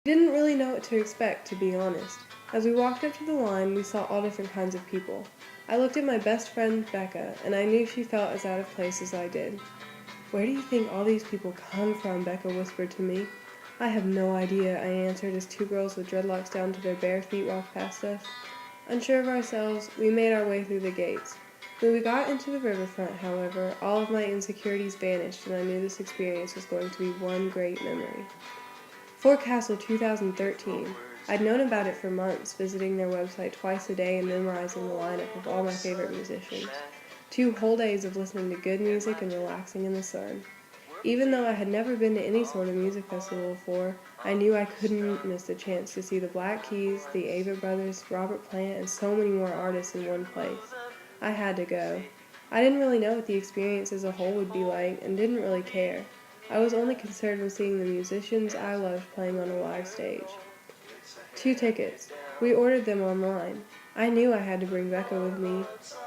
We didn't really know what to expect, to be honest. As we walked up to the line, we saw all different kinds of people. I looked at my best friend, Becca, and I knew she felt as out of place as I did. "Where do you think all these people come from?" Becca whispered to me. "I have no idea," I answered as two girls with dreadlocks down to their bare feet walked past us. Unsure of ourselves, we made our way through the gates. When we got into the riverfront, however, all of my insecurities vanished and I knew this experience was going to be one great memory. Forecastle 2013. I'd known about it for months, visiting their website twice a day and memorizing the lineup of all my favorite musicians. 2 whole days of listening to good music and relaxing in the sun. Even though I had never been to any sort of music festival before, I knew I couldn't miss the chance to see the Black Keys, the Avett Brothers, Robert Plant, and so many more artists in one place. I had to go. I didn't really know what the experience as a whole would be like and didn't really care. I was only concerned with seeing the musicians I loved playing on a live stage. 2 tickets. We ordered them online. I knew I had to bring Becca with me.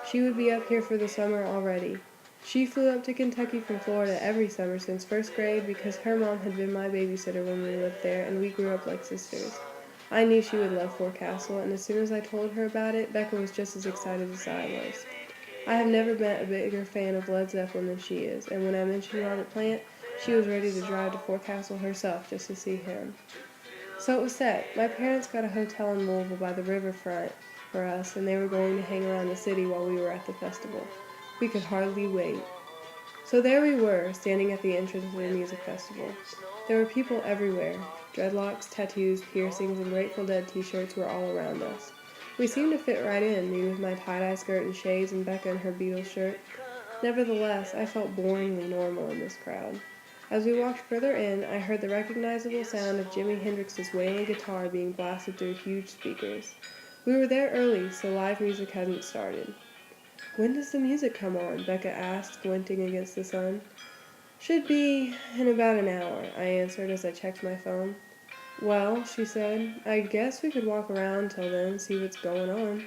She would be up here for the summer already. She flew up to Kentucky from Florida every summer since first grade because her mom had been my babysitter when we lived there and we grew up like sisters. I knew she would love Forecastle, and as soon as I told her about it, Becca was just as excited as I was. I have never met a bigger fan of Led Zeppelin than she is, and when I mentioned Robert Plant, she was ready to drive to Forecastle herself just to see him. So it was set. My parents got a hotel in Louisville by the riverfront for us, and they were going to hang around the city while we were at the festival. We could hardly wait. So there we were, standing at the entrance of the music festival. There were people everywhere. Dreadlocks, tattoos, piercings, and Grateful Dead t-shirts were all around us. We seemed to fit right in, me with my tie-dye skirt and shades and Becca in her Beatles shirt. Nevertheless, I felt boringly normal in this crowd. As we walked further in, I heard the recognizable sound of Jimi Hendrix's wailing guitar being blasted through huge speakers. We were there early, so live music hadn't started. "When does the music come on?" Becca asked, squinting against the sun. "Should be in about an hour," I answered as I checked my phone. "Well," she said, "I guess we could walk around till then and see what's going on."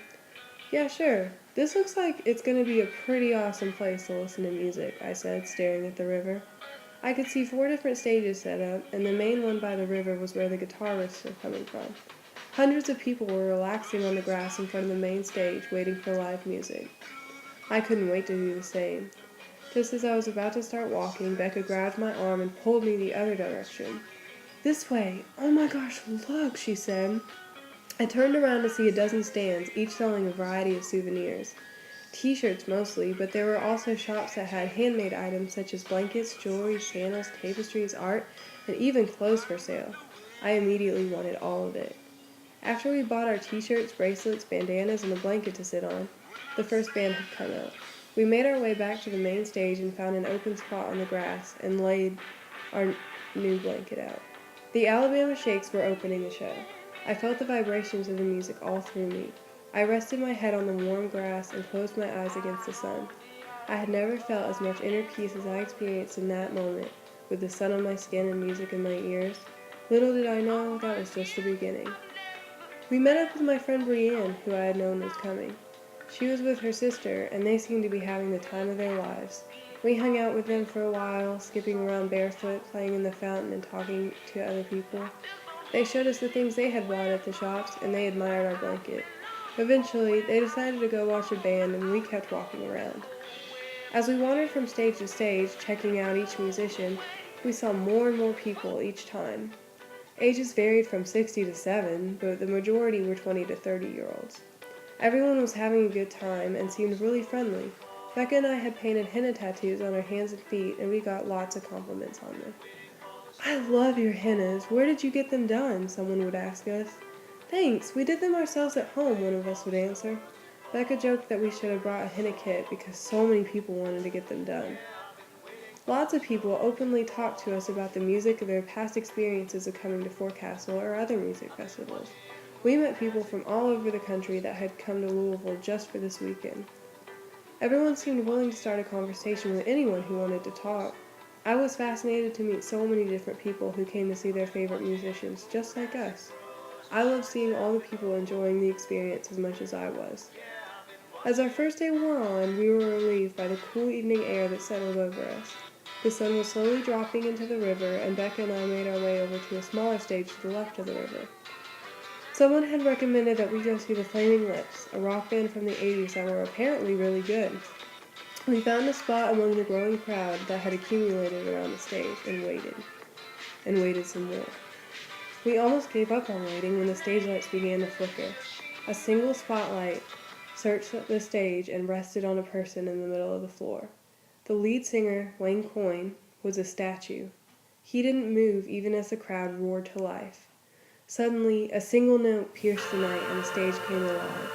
"Yeah, sure. This looks like it's going to be a pretty awesome place to listen to music," I said, staring at the river. I could see 4 different stages set up, and the main one by the river was where the guitarists were coming from. Hundreds of people were relaxing on the grass in front of the main stage, waiting for live music. I couldn't wait to do the same. Just as I was about to start walking, Becca grabbed my arm and pulled me the other direction. "This way! Oh my gosh, look!" she said. I turned around to see a dozen stands, each selling a variety of souvenirs. T-shirts mostly, but there were also shops that had handmade items such as blankets, jewelry, sandals, tapestries, art, and even clothes for sale. I immediately wanted all of it. After we bought our t-shirts, bracelets, bandanas, and a blanket to sit on, the first band had come out. We made our way back to the main stage and found an open spot on the grass and laid our new blanket out. The Alabama Shakes were opening the show. I felt the vibrations of the music all through me. I rested my head on the warm grass and closed my eyes against the sun. I had never felt as much inner peace as I experienced in that moment, with the sun on my skin and music in my ears. Little did I know that was just the beginning. We met up with my friend Brienne, who I had known was coming. She was with her sister, and they seemed to be having the time of their lives. We hung out with them for a while, skipping around barefoot, playing in the fountain, and talking to other people. They showed us the things they had bought at the shops, and they admired our blanket. Eventually, they decided to go watch a band, and we kept walking around. As we wandered from stage to stage, checking out each musician, we saw more and more people each time. Ages varied from 60 to 7, but the majority were 20 to 30-year-olds. Everyone was having a good time and seemed really friendly. Becca and I had painted henna tattoos on our hands and feet, and we got lots of compliments on them. "I love your hennas. Where did you get them done?" someone would ask us. "Thanks, we did them ourselves at home," one of us would answer. Becca joked that we should have brought a henna kit because so many people wanted to get them done. Lots of people openly talked to us about the music and their past experiences of coming to Forecastle or other music festivals. We met people from all over the country that had come to Louisville just for this weekend. Everyone seemed willing to start a conversation with anyone who wanted to talk. I was fascinated to meet so many different people who came to see their favorite musicians, just like us. I loved seeing all the people enjoying the experience as much as I was. As our first day wore on, we were relieved by the cool evening air that settled over us. The sun was slowly dropping into the river, and Becca and I made our way over to a smaller stage to the left of the river. Someone had recommended that we go see the Flaming Lips, a rock band from the 80s that were apparently really good. We found a spot among the growing crowd that had accumulated around the stage and waited some more. We almost gave up on waiting when the stage lights began to flicker. A single spotlight searched the stage and rested on a person in the middle of the floor. The lead singer, Wayne Coyne, was a statue. He didn't move even as the crowd roared to life. Suddenly, a single note pierced the night and the stage came alive.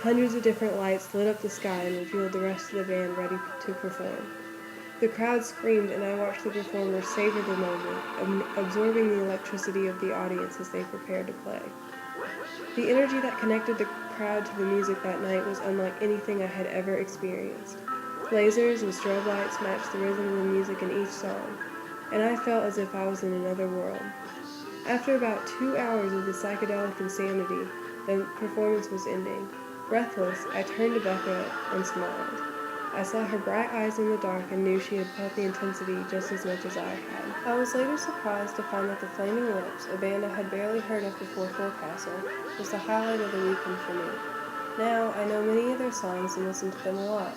Hundreds of different lights lit up the sky and revealed the rest of the band ready to perform. The crowd screamed, and I watched the performers savor the moment, absorbing the electricity of the audience as they prepared to play. The energy that connected the crowd to the music that night was unlike anything I had ever experienced. Lasers and strobe lights matched the rhythm of the music in each song, and I felt as if I was in another world. After about 2 hours of the psychedelic insanity, the performance was ending. Breathless, I turned to Becca and smiled. I saw her bright eyes in the dark and knew she had felt the intensity just as much as I had. I was later surprised to find that the Flaming Lips, a band I had barely heard of before Forecastle, was the highlight of the weekend for me. Now, I know many of their songs and listen to them a lot.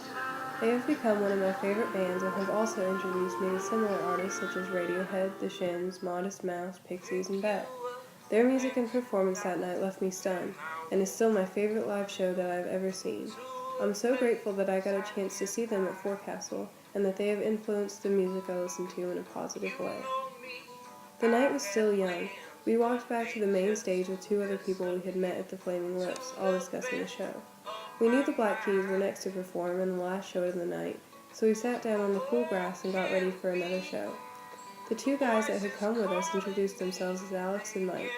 They have become one of my favorite bands and have also introduced me to similar artists such as Radiohead, The Shims, Modest Mouse, Pixies, and Beck. Their music and performance that night left me stunned, and is still my favorite live show that I've ever seen. I'm so grateful that I got a chance to see them at Forecastle, and that they have influenced the music I listen to in a positive way. The night was still young. We walked back to the main stage with 2 other people we had met at the Flaming Lips, all discussing the show. We knew the Black Keys were next to perform in the last show of the night, so we sat down on the cool grass and got ready for another show. The 2 guys that had come with us introduced themselves as Alex and Mike.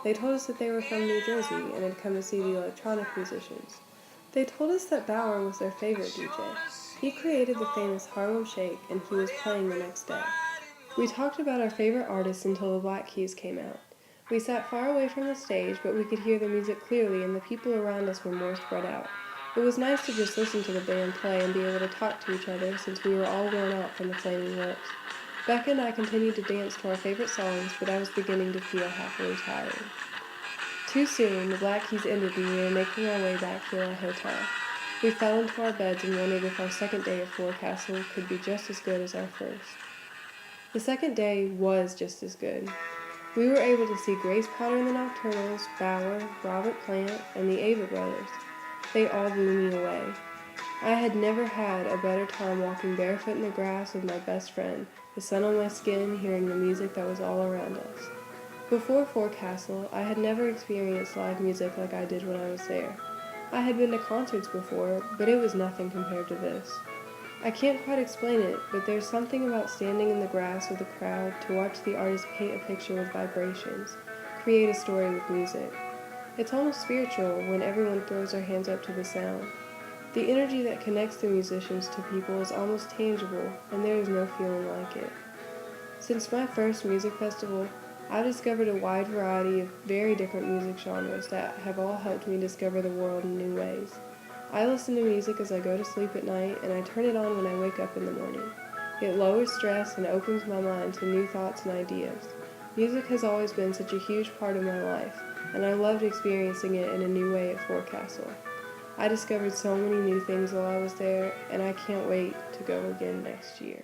They told us that they were from New Jersey and had come to see the electronic musicians. They told us that Bauer was their favorite DJ. He created the famous Harlem Shake, and he was playing the next day. We talked about our favorite artists until the Black Keys came out. We sat far away from the stage, but we could hear the music clearly, and the people around us were more spread out. It was nice to just listen to the band play and be able to talk to each other, since we were all worn out from the Flaming Lips. Becca and I continued to dance to our favorite songs, but I was beginning to feel happily tired. Too soon, the Black Keys ended and we were making our way back to our hotel. We fell into our beds and wondered if our second day at Forecastle could be just as good as our first. The second day was just as good. We were able to see Grace Potter and the Nocturnals, Bauer, Robert Plant, and the Ava Brothers. They all blew me away. I had never had a better time walking barefoot in the grass with my best friend, the sun on my skin, hearing the music that was all around us. Before Forecastle, I had never experienced live music like I did when I was there. I had been to concerts before, but it was nothing compared to this. I can't quite explain it, but there's something about standing in the grass with a crowd to watch the artist paint a picture with vibrations, create a story with music. It's almost spiritual when everyone throws their hands up to the sound. The energy that connects the musicians to people is almost tangible, and there is no feeling like it. Since my first music festival, I've discovered a wide variety of very different music genres that have all helped me discover the world in new ways. I listen to music as I go to sleep at night, and I turn it on when I wake up in the morning. It lowers stress and opens my mind to new thoughts and ideas. Music has always been such a huge part of my life, and I loved experiencing it in a new way at Forecastle. I discovered so many new things while I was there, and I can't wait to go again next year.